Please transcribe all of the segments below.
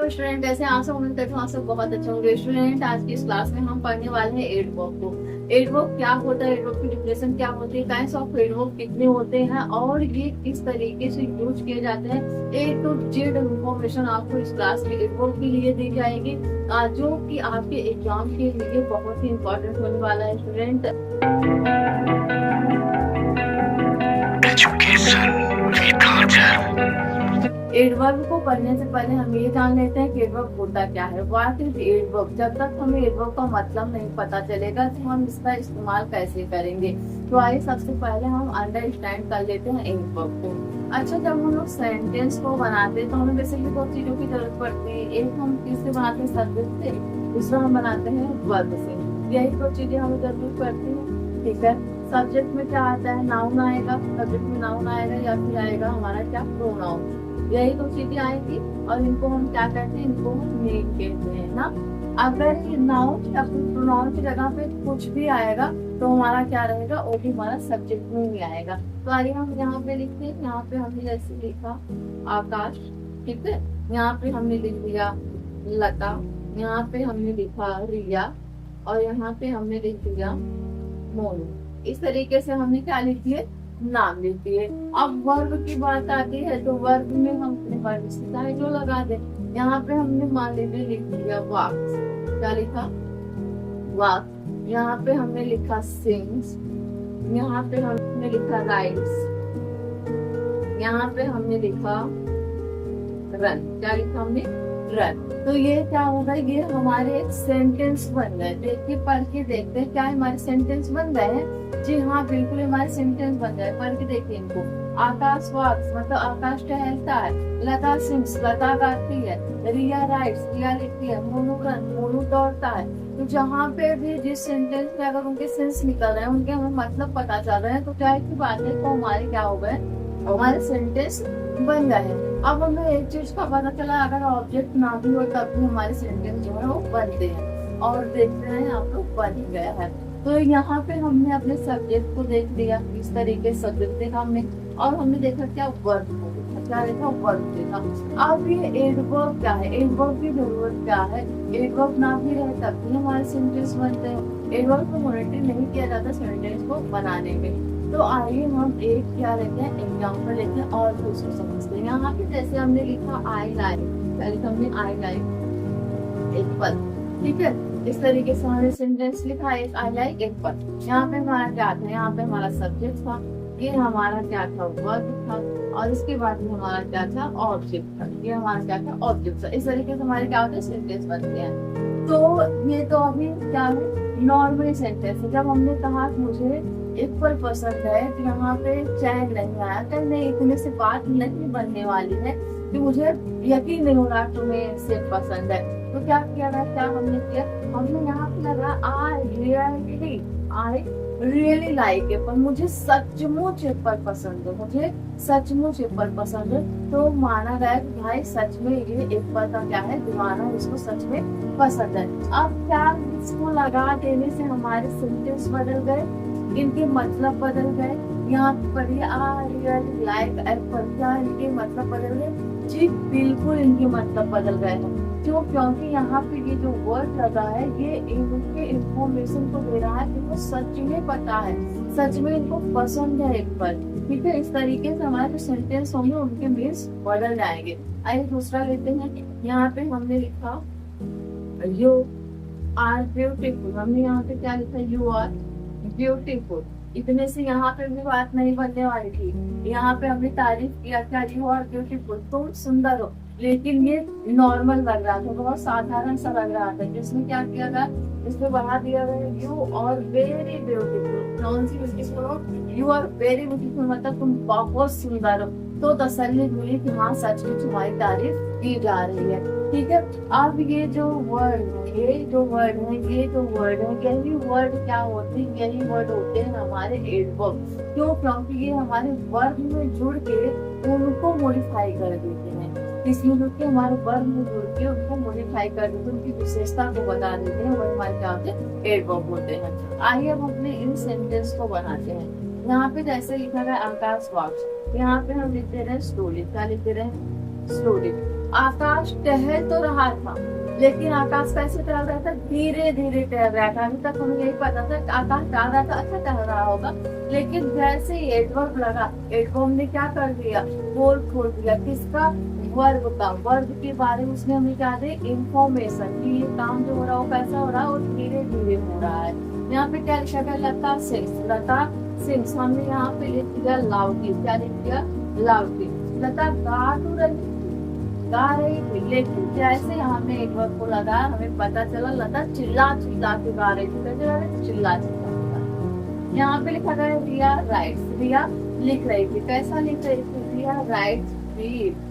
तो स्टूडेंट ऐसे आंसर उम्मीद करती हूँ आप सब बहुत अच्छे होंगे। स्टूडेंट आज की इस क्लास में हम पढ़ने वाले हैं एडवर्ब को। एडवर्ब क्या होता है, एडवर्ब की डिफिनेशन क्या होती है, काइंड्स ऑफ एडवर्ब कितने होते हैं और ये किस तरीके से यूज किए जाते हैं, ए टू जेड इंफॉर्मेशन आपको इस क्लास में एडवर्ब के लिए दी जाएगी, जो कि आपके एग्जाम के लिए बहुत ही इंपॉर्टेंट होने वाला है स्टूडेंट। एडवर्ब को पढ़ने से पहले हम ये जान लेते हैं कि एडवर्ब होता क्या है। What is adverb? जब तक हमें एडवर्ब का मतलब नहीं पता चलेगा तो हम इसका इस्तेमाल कैसे करेंगे। तो आइए सबसे पहले हम अंडरस्टैंड कर लेते हैं एडवर्ब को। अच्छा, जब हम लोग सेंटेंस को बनाते हैं तो हमें बेसिकली दो चीजों की जरूरत पड़ती है। एक हम किससे बनाते हैं, सब्जेक्ट से, दूसरा हम बनाते हैं वर्ब से। यही दो चीजें हमें जरूरत पड़ती है। ठीक है, सब्जेक्ट में क्या आता है, नाउन आएगा, सब्जेक्ट में नाउन आएगा या फिर आएगा हमारा क्या, प्रोनाउन। यही दो चीजें आएंगी और इनको हम क्या कहते हैं, इनको हम नेम कहते हैं ना। अगर नाउन या फिर प्रोनाउन की जगह पे कुछ भी आएगा तो हमारा क्या रहेगा, वो भी हमारा सब्जेक्ट में ही आएगा। तो आइए हम यहाँ पे लिखते हैं। यहाँ पे हमने जैसे लिखा आकाश, ठीक है, यहाँ पे हमने लिख दिया लता, यहाँ पे हमने लिखा रिया और यहाँ पे हमने लिख दिया मोनू। इस तरीके से हमने क्या लिख दिए, नाम लिख दिए। अब वर्ब की बात आती है तो वर्ब में हम अपने वर्ब से चाहे जो लगा दे। यहाँ पे हमने मान लीजिए लिख दिया वॉक, क्या लिखा, वॉक। यहाँ पे हमने लिखा सिंग्स, यहाँ पे हमने लिखा राइट्स, यहाँ पे हमने लिखा रन, क्या लिखा हमने, रन। तो ये क्या होगा, ये हमारे एक सेंटेंस बन गए। देखिए पढ़ के देखते हैं क्या हमारे सेंटेंस बन गए हैं। जी हाँ, बिल्कुल हमारे सेंटेंस बन गए। पढ़ के देखिए इनको। आकाश वॉक्स मतलब आकाश टहलता है, लता सिंग्स लता गाती है, रिया राइट्स रिया लिखती है, मोनू रन मोनू दौड़ता है। तो जहाँ पे भी जिस सेंटेंस में अगर उनके सेंस निकल रहे हैं, उनके हमें मतलब पता चल रहे हैं, तो क्या की बात है, तो हमारे क्या हो गए, हमारे सेंटेंस बन गए। अब हमें एक चीज का पता चला, अगर ऑब्जेक्ट ना भी हो तब भी हमारे सेंटेंस जो है वो बनते हैं। और देखते हैं आप लोग बन गया है। तो यहाँ पे हमने अपने सब्जेक्ट को देख लिया, इस तरीके से सब्जेक्ट देखा हमने, और हमने देखा क्या, वर्ब को देखा, क्या देखा, वर्ब देखा। अब ये एडवर्ब क्या है, एडवर्ब की जरूरत क्या है। एडवर्ब ना भी रहे तब भी हमारे सेंटेंस बनते हैं। एडवर्ब को मॉनिटर नहीं किया जाता सेंटेंस को बनाने में। तो आइए हम एक क्या लेते हैं, एग्जाम्पल लेते हैं और फिर उसको समझते हैं। यहाँ पे जैसे हमने लिखा आई लाइक, पहले हमने आई लाइक एप्पल, ठीक है, इस तरीके से हमने सेंटेंस लिखा एक आई लाइक एप्पल। यहाँ पे हमारा क्या था, यहाँ पे हमारा सब्जेक्ट था, ये हमारा क्या था, वर्ब था, और इसके बाद में हमारा क्या था, ऑब्जेक्ट था, ये हमारा क्या था, ऑब्जेक्ट था। इस तरीके से हमारे क्या होते हैं, सेंटेंस बनते हैं। तो ये तो अभी क्या है, नॉर्मल सेंटेंस है। जब हमने कहा मुझे एप्पल पसंद है तो यहाँ पे चैन नहीं आया, तो नहीं, इतने से बात नहीं बनने वाली है कि मुझे यकीन नहीं हो रहा तुम्हें सेब पसंद है। तो क्या किया गया, क्या हमने किया, हमने यहाँ पे लगा आई रियली लाइक एप्पल, मुझे सचमुच एप्पल पसंद है, मुझे सचमुच एप्पल पसंद है। तो माना गया कि भाई सच में ये एप्पल का क्या है, दीवाना, इसको सच में पसंद है। अब क्या, इसको लगा देने से हमारे सेंटेंस बदल गए, इनके मतलब बदल गए। यहाँ पर रियली लाइक एप्पल, क्या इनके मतलब बदल गए, जी बिल्कुल इनके मतलब बदल गए हैं। क्यों, क्योंकि यहाँ पे ये जो वर्ड लगा है ये इनके इंफॉर्मेशन को दे रहा है कि वो सच में पता है, सच में इनको पसंद है एप्पल। ठीक है, इस तरीके से हमारे जो सेंटेंस होंगे उनके मीन्स बदल जाएंगे। आइए दूसरा लेते हैं। यहाँ पे हमने लिखा यू आर ब्यूटीफुल, हमने यहाँ पे क्या लिखा, यू आर ब्यूटीफुल। इतने से यहाँ पे भी बात नहीं बनने वाली थी। यहाँ पे हमने तारीफ किया क्या, यू आर ब्यूटीफुल, तुम सुंदर हो, लेकिन ये नॉर्मल लग रहा था, बहुत साधारण सा लग रहा था। जिसमें क्या किया गया, इसमें बढ़ा दिया गया यू आर वेरी ब्यूटीफुल। कौन सी ब्यूटीफुल हो, यू आर वेरी ब्यूटीफुल, मतलब तुम बहुत सुंदर हो। तो तसल्ली मिली कि हाँ सच में तुम्हारी तारीफ की जा रही है। ठीक है, अब ये जो वर्ड है, ये जो वर्ड है, ये जो वर्ड है, यही वर्ड क्या होते हैं, यही वर्ड होते हैं हमारे एडवर्ब। क्यों, क्योंकि ये हमारे वर्ब में जुड़ के उनको मॉडिफाई कर देते हैं। इसमें जुड़ के हमारे वर्ब में जुड़ के उनको मॉडिफाई कर देते हैं, उनकी विशेषता को बता देते हैं, वही हमारे क्या होते हैं, एडवर्ब होते हैं। आइए अब अपने इन सेंटेंस को बनाते हैं। यहाँ पे जैसे लिखा है आकाश वॉक्स, यहाँ पे हम लिखते रहे स्लोली, क्या लिखते रहे, स्लोली। आकाश टहल तो रहा था, लेकिन आकाश कैसे टहल रहा था, धीरे धीरे टहल रहा था। अभी तक हमें यही पता था कि आकाश टहल रहा था, अच्छा टहल रहा होगा, लेकिन जैसे ही एडवर्ब लगा, एडवर्ब ने क्या कर दिया, पोल खोल दिया। किसका, वर्ब का। वर्ब के बारे में उसने हमें क्या दे, इंफॉर्मेशन कि ये काम जो हो रहा है वो कैसा हो रहा है, और धीरे धीरे हो रहा है। यहाँ पे क्या लिखा गया, लता सिंग्स, लता सिंग्स। हमने यहाँ पे लिख दिया लाउडली, क्या लिख दिया, लाउडली। लता गा तो रही, गा रही थी, लेकिन जैसे हमने एक वर्ड को लगा, हमें पता चला लता चिल्ला चिल्ला के गा रही थी। कैसे गा रही थी, चिल्ला चिल्ला के। यहाँ पे लिखा गया रिया राइट्स, रिया लिख रही थी। कैसा लिख रही थी, रिया राइट्स रीड,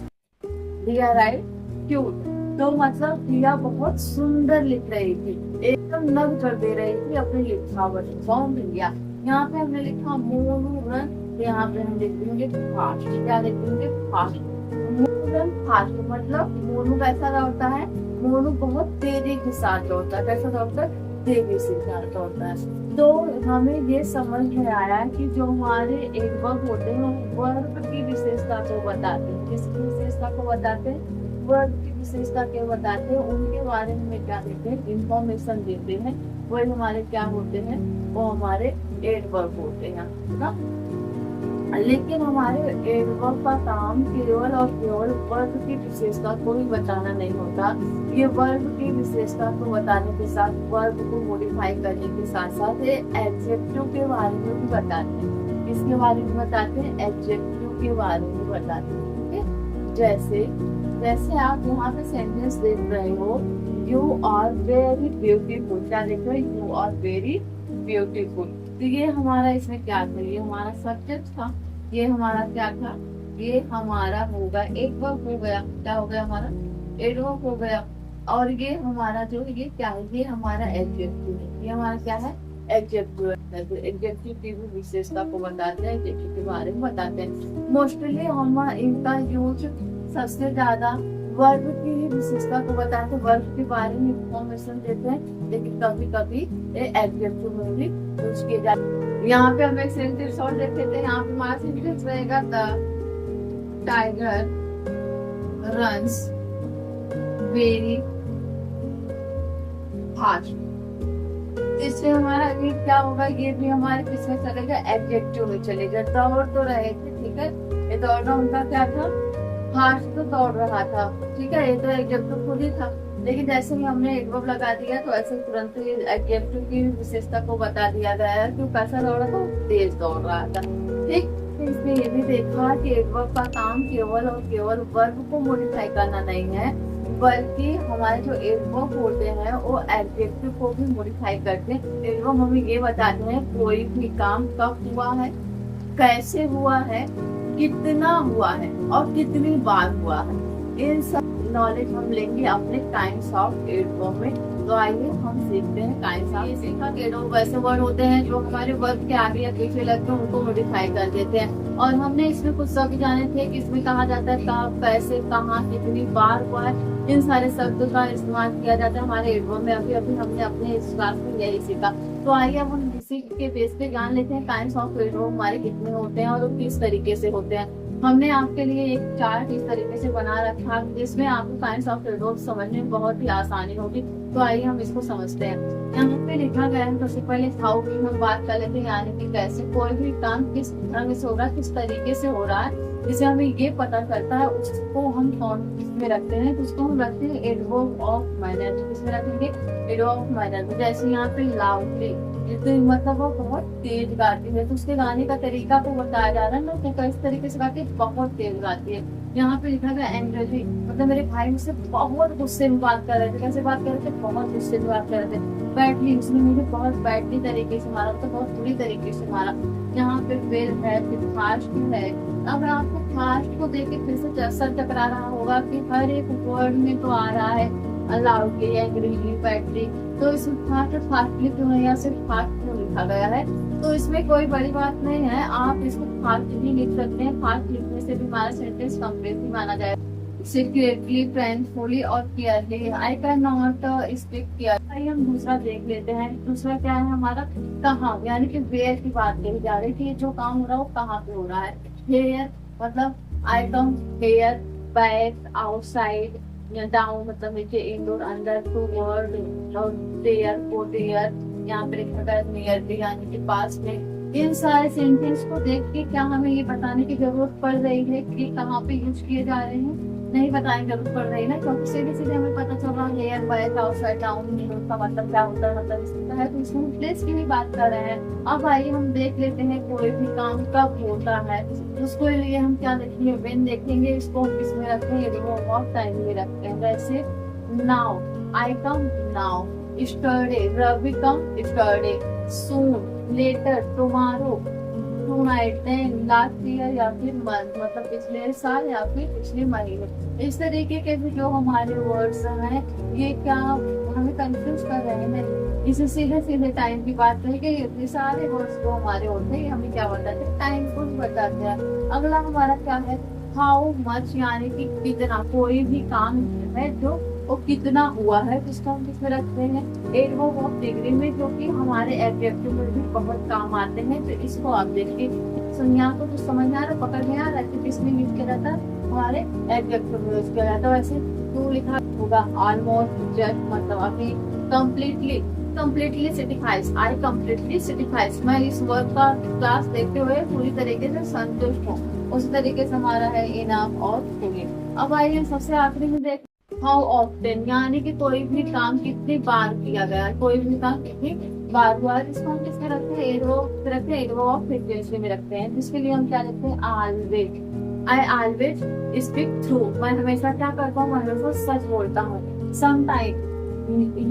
रिया राइट क्यूट। तो मतलब रिया बहुत सुंदर लिख रही थी, एकदम नग कर दे रही थी अपनी लिखावट। फॉर्म रिया, यहाँ पे हमने लिखा मोनोरन, यहाँ पे हम लिख देंगे फास्ट। क्या लिख देंगे, फास्ट। मोनोरन फास्ट मतलब मोनू कैसा दौड़ता है, मोनू बहुत तेजी के साथ दौड़ता है। कैसा दौड़ता है, तेजी से दौड़ता है। तो हमें ये समझ में आया कि जो हमारे एडवर्ब होते हैं वर्ब की विशेषता को बताते हैं। किसकी विशेषता को बताते हैं, वर्ब की विशेषता के बताते हैं, उनके बारे में क्या देते हैं, इंफॉर्मेशन देते हैं। वही हमारे क्या होते हैं, वो हमारे एडवर्ब होते हैं ना। लेकिन हमारे एडवर्ब का काम केवल और केवल वर्ब की विशेषता को ही बताना नहीं होता। ये वर्ब की विशेषता को बताने के साथ, वर्ब को मॉडिफाई करने के साथ साथ ये एडजेक्टिव के बारे में भी बताते हैं। इसके बारे में बताते हैं, एडजेक्टिव के बारे में बताते हैं। ठीक है, जैसे आप यहाँ पे सेंटेंस देख रहे हो, यू आर वेरी ब्यूटीफुल। क्या देख रहे हो, यू आर वेरी ब्यूटीफुल। तो ये हमारा इसमें क्या था, ये हमारा सब्जेक्ट था, ये हमारा क्या था, ये हमारा होगा एक वर्ब हो गया। क्या हो गया, हमारा एडवर्ब हो गया। और ये हमारा जो ये क्या है, ये हमारा एडजेक्टिव है। ये हमारा क्या है, एडजेक्टिव है। एडजेक्टिव की भी विशेषता को बताते हैं, एडजेक्टिव के बारे में बताते हैं। मोस्टली हम इनका यूज सबसे ज्यादा वर्ब की ही विशेषता को बताते हैं, वर्ब के बारे में इंफॉर्मेशन देते हैं, लेकिन कभी कभी एडजेक्टिव में भी यूज किए जाते हैं। यहाँ पे हम एक सेंटेंस और देख लेते हैं। यहाँ पे हमारा सेंटेंस रहेगा, the tiger runs very fast. इससे हमारा ये क्या होगा, ये भी हमारे किसमें चलेगा, एडजेक्टिव में चलेगा। दौड़ तो रहे थे, ठीक है, ये दौड़ना उनका क्या था, फास्ट तो दौड़ रहा था। ठीक है, ये तो एडजेक्टिव खुद ही था, लेकिन जैसे ही हमने एडवर्ब लगा दिया तो ऐसे तुरंत ही एडजेक्टिव की विशेषता को बता दिया गया है कि कैसा दौड़ रहा था, तेज दौड़ रहा था। ठीक, इसमें ये भी देखा कि एडवर्ब का काम केवल और केवल वर्ब को मॉडिफाई करना नहीं है, बल्कि हमारे जो एडवर्ब होते हैं वो एडजेक्टिव को भी मॉडिफाई करते हैं। एडवर्ब हमें ये बताते हैं कोई भी काम कब हुआ है, कैसे हुआ है, कितना हुआ है और कितनी बार हुआ है। इन सब नॉलेज हम लेंगे अपने काइंड्स ऑफ एडवर्ब में। तो आइए हम सीखते हैं काइंड्स ऑफ। ये सीखा कि एडवर्ब वैसे वर्ड होते हैं जो हमारे वर्ब के आगे या पीछे लगते हैं उनको मॉडिफाई कर देते हैं। और हमने इसमें कुछ शब्द जाने थे कि इसमें कहा जाता है कब, कैसे, कहाँ, कितनी बार हुआ है। इन सारे शब्दों का इस्तेमाल किया जाता है हमारे एडवर्ब में। अभी अभी हमने अपने इस क्लास में यही सीखा। तो आइए अब हम इसी के बेस पे जान लेते हैं काइंड्स ऑफ एडवर्ब हमारे कितने होते हैं और वो किस तरीके से होते हैं। हमने आपके लिए एक चार्ट इस तरीके से बना रखा जिसमें आपको काइंड्स ऑफ एडवर्ब समझने में बहुत ही आसानी होगी। तो आइए हम इसको समझते हैं। यहाँ पे लिखा गया है, सबसे पहले हाउ की हम बात कर लेते हैं, यानी कि कैसे कोई भी काम किस ढंग से हो रहा है, किस तरीके से हो रहा है, जिसे हमें ये पता चलता है उसको हम कौन में रखते हैं। तो उसको हम रखते हैं एडवर्ब ऑफ मैनर। किसमें रखेंगे, एडवर्ब ऑफ मैनर। जैसे यहाँ पे लाउडली, तो मतलब वो बहुत तेज गाती है, तो उसके गाने का तरीका को बताया जा रहा है ना, तो किस तरीके से गाती है, बहुत तेज गाती है। यहाँ पे लिखा गया एंग्री, मतलब मेरे भाई मुझसे बहुत गुस्से में बात कर रहे थे। कैसे बात कर रहे थे, बहुत गुस्से में बात कर रहे थे। बैडली, उसने मुझे बहुत बैडली तरीके से मारा, तो बहुत बुरी तरीके से मारा। यहाँ पे फिर है, फिर फास्ट है। अब आपको फास्ट को देख के फिर से सर टकरा रहा होगा कि हर एक वर्ड में तो आ रहा है लाउडली, एंग्रीली, बैडली, तो इसमें फास्टली क्यों है या सिर्फ फास्ट क्यों लिखा गया है। तो इसमें कोई बड़ी बात नहीं है, आप इसको फास्ट भी लिख सकते हैं। फास्ट लिखने से भी हमारा सेंटेंस कंप्लीट भी माना जाएगा। सीक्रेटली, फ्रेंडफुली और carefully, I can not speak care. आइए हम दूसरा देख लेते हैं। दूसरा क्या है हमारा, कहाँ, यानी कि वेयर की बात कही जा रही है कि जो काम हो रहा है वो कहाँ पे हो रहा है। हेयर मतलब आई कम हेयर, बैक, आउटसाइड, या डाउन मतलब नीचे, इंडोर अंदर, टू वर्ड, और देयर, को देयर, यहाँ पे लिखा गया नियरली यानी कि पास में। इन सारे सेंटेंस को देख के क्या हमें ये बताने की जरूरत पड़ रही है कि कहाँ पे यूज किए जा रहे हैं? नहीं बताने की जरूरत पड़ रही है ना, क्योंकि सीधे सीधे हमें पता चल रहा है लेयर, बैक, आउटसाइड, डाउन, का मतलब क्या होता है, मतलब इसका है। तो इसमें प्लेस की भी बात कर रहे हैं। अब आइए हम देख लेते हैं कोई भी काम कब होता है, उसको लिए हम क्या देखेंगे, व्हेन देखेंगे। इसको हम किसमें रखते हैं, ये बहुत टाइम में रखते हैं। जैसे now, I come now, yesterday, Ravi come yesterday, soon, later, tomorrow, tonight, then, last year या फिर मंथ मतलब पिछले साल या फिर पिछले महीने। इस तरीके के भी जो हमारे वर्ड्स हैं ये क्या हमें कंफ्यूज कर रहे हैं। इसे सीधे सीधे टाइम की बात करेंगे, इतने सारे वर्ड्स जो हमारे होते हैं हमें क्या बताते हैं, टाइम को बताते हैं। अगला हमारा क्या है, हाउ मच यानी कि कितना, कोई भी काम है जो वो कितना हुआ है, जिसको हम किसमें रखते हैं, एडवर्ब ऑफ डिग्री में, जो कि हमारे एडजेक्टिव में भी बहुत काम आते हैं। तो इसको आप देखिए, संज्ञा को तो समझ आ रहा, पकड़ में आ रहा है, किसमें यूज किया जाता है, हमारे एडजेक्टिव में यूज किया जाता है। वैसे टू लिखा होगा, ऑलमोस्ट, जस्ट मतलब अभी, कम्प्लीटली, कम्प्लीटली सेटिफाइज, आई कम्प्लीटली सेटिफाइज, मैं इस वर्क का क्लास देखते हुए पूरी तरीके से संतुष्ट हूँ। उसी तरीके से हमारा है इनफ और फुली। अब आइए सबसे आखिरी में देख, हाउ ऑफ्टन यानी कि कोई भी काम कितनी बार किया गया, कोई भी काम कितनी बार हुआ है। इसको हम किसमें रखते हैं, एडवर्ब रखते हैं, एडवर्ब ऑफ फ्रीक्वेंसी में रखते हैं, जिसके लिए हम क्या लिखते हैं, always, I always speak through, मैं हमेशा क्या करता हूँ, मैं हमेशा सच बोलता हूँ। Sometime,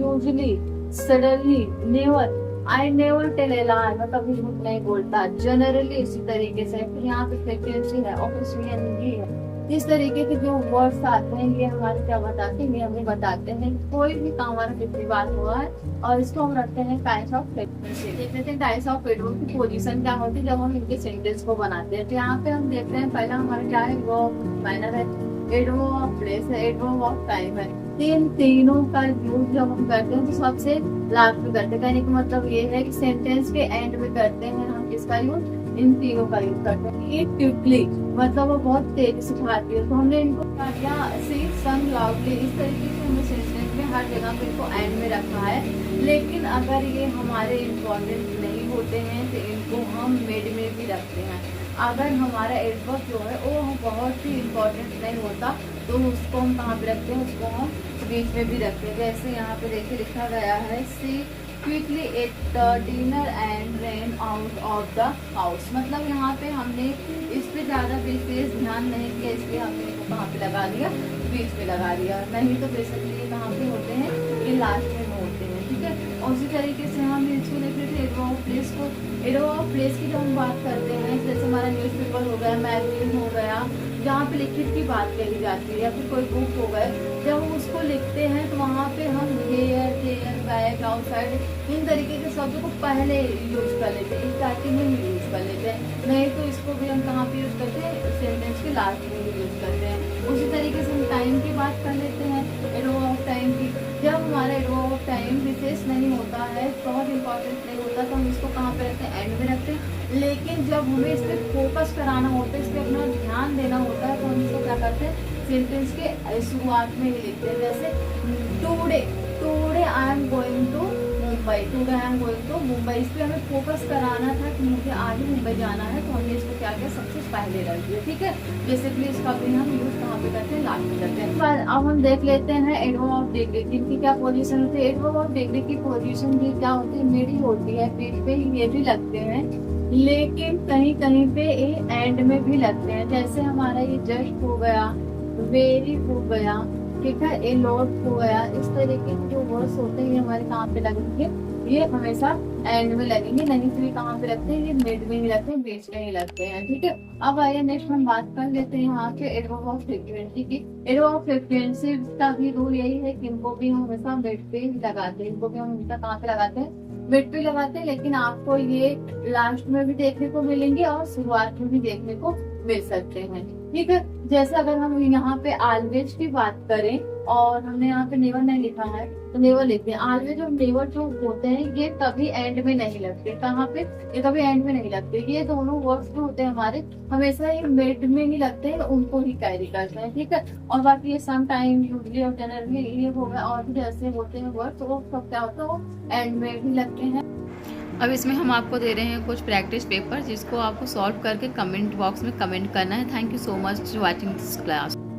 usually, suddenly, never, I never tell a lie, मैं कभी झूठ नहीं बोलता। जनरली इसी तरीके से, फिर यहाँ पे फ्रीक्वेंसी है, ऑफिशियली है। इस तरीके के जो वर्ड्स आते हैं ये हमारे क्या बताते हैं, ये हमें बताते हैं कोई भी काम हमारा कितनी बार हुआ है। और इसको हम रखते हैं टाइप्स ऑफ फ्रीक्वेंसी। देख लेते हैं टाइप्स ऑफ एडवर्ब की पोजीशन क्या होती है जब हम इनके सेंटेंस को बनाते हैं। तो यहाँ पे हम देखते हैं पहला हमारा क्या है, वो मैनर है, एडवर्ब ऑफ प्लेस है, एडवर्ब ऑफ टाइम है। तीनों का यूज जब हम करते हैं तो सबसे लास्ट में करते हैं। कहने का मतलब ये है कि सेंटेंस के एंड में करते हैं हम किसका यूज, इन तीनों का यूज करते हैं। ये क्विकली मतलब वो बहुत तेजी से खाती है, तो हमने इनको क्या किया, सी सन लाउडली, इस तरीके से हमने सेंटेंस में हर जगह पे इनको एंड में रखा है। लेकिन अगर ये हमारे इम्पोर्टेंट नहीं होते हैं तो इनको हम मिड में भी रखते हैं। अगर हमारा एडवर्ब जो है वो बहुत ही इम्पोर्टेंट नहीं होता तो उसको हम कहाँ पे रखते हैं, उसको हम बीच में भी रखते हैं। जैसे यहाँ पे देखिए लिखा गया है, she quickly ate the dinner and ran out of the house, मतलब यहाँ पे हमने इस पे ज्यादा विशेष ध्यान नहीं किया, इसलिए हमने इसको कहाँ पे लगा दिया, बीच में लगा दिया। नहीं तो बेसिकली ये कहाँ पे होते हैं, ये लास्ट में होते हैं, ठीक है। और उसी तरीके से हम इसको देख लेते हैं एडवर्ब ऑफ प्लेस को। एडवर्ब ऑफ प्लेस की जब हम बात करते हैं, जैसे हमारा न्यूज़पेपर हो गया, मैगजीन हो गया, जहाँ पे लिखित की बात कही जाती है, या फिर कोई बुक हो गए, जब हम उसको लिखते हैं तो वहाँ पे हम हेयर, देयर, बैक, आउटसाइड, इन तरीके के शब्दों को पहले यूज कर लेते हैं, स्टार्टिंग में ही यूज कर लेते हैं। नहीं तो इसको भी हम कहाँ पे यूज करते हैं, सेंटेंस के लास्ट में भी यूज करते हैं। उसी तरीके से हम टाइम की बात कर लेते हैं, एडवर्ब ऑफ टाइम की। जब हमारा एडवर्ब ऑफ टाइम विशेष नहीं होता है, बहुत इंपॉर्टेंट नहीं होता, तो हम इसको कहाँ पे रखते हैं, एंड में रखते हैं। लेकिन जब हमें इस पर फोकस कराना होता है, इस पर अपना ध्यान देना होता है, तो हम इसको क्या करते हैं, सेंटेंस के शुरुआत में ही लिखते हैं। जैसे today, today I am going to Mumbai, today I am going to Mumbai, इस पर हमें फोकस कराना था कि मुझे आज ही मुंबई जाना है, तो हमने इसको क्या किया, सबसे पहले रख दिया, ठीक है। बेसिकली इसका भी हम यूज कहाँ पे करते हैं, लास्ट में करते हैं। अब हम देख लेते हैं एडवर्ब ऑफ डिग्री, जिनकी क्या पोजीशन होती है। एडवर्ब ऑफ डिग्री की पोजीशन भी क्या होती है, मिड ही होती है, बीच पे ही ये भी लगते हैं, लेकिन कहीं कहीं पे ये एंड में भी लगते हैं। जैसे हमारा ये जस्ट हो गया, वेरी हो गया, ठीक है, ए लॉट हो गया, इस तरीके के जो वर्ड्स होते हैं ये हमारे कहाँ पे लगेंगे, ये हमेशा एंड में लगेंगे, नहीं तो ये कहाँ पे लगते हैं, ये मिड में ही लगते हैं, बीच में ही लगते हैं, ठीक है। अब आइए नेक्स्ट हम बात कर लेते हैं यहाँ के एडवर्ब ऑफ फ्रीक्वेंसी की। एडवर्ब ऑफ फ्रीक्वेंसी का भी रूल यही है कि इनको भी हम हमेशा मिड पे ही लगाते हैं, इनको भी हम हमेशा कहाँ पे लगाते हैं, मिड पे लगाते हैं। लेकिन आपको ये लास्ट में भी देखने को मिलेंगे और शुरुआत में भी देखने को मिल सकते हैं, ठीक है। जैसे अगर हम यहाँ पे ऑलवेज की बात करें और हमने यहाँ पे नेवर नहीं लिखा है तो नेवर लिखते हैं। ऑलवेज और नेवर जो होते हैं ये कभी एंड में नहीं लगते। कहाँ पे? ये कभी एंड में नहीं लगते। ये दोनों वर्ड्स जो होते हैं हमारे हमेशा ही मिड में ही लगते हैं, उनको ही कैरी करते हैं। ठीक है। और बाकी ये सम टाइम, यूजली और जनरली ये हो गया, और भी ऐसे होते हैं वर्ड तो वो सब क्या होता है वो एंड में भी लगते हैं। अब इसमें हम आपको दे रहे हैं कुछ प्रैक्टिस पेपर जिसको आपको सॉल्व करके कमेंट बॉक्स में कमेंट करना है। Thank you so much for watching this class.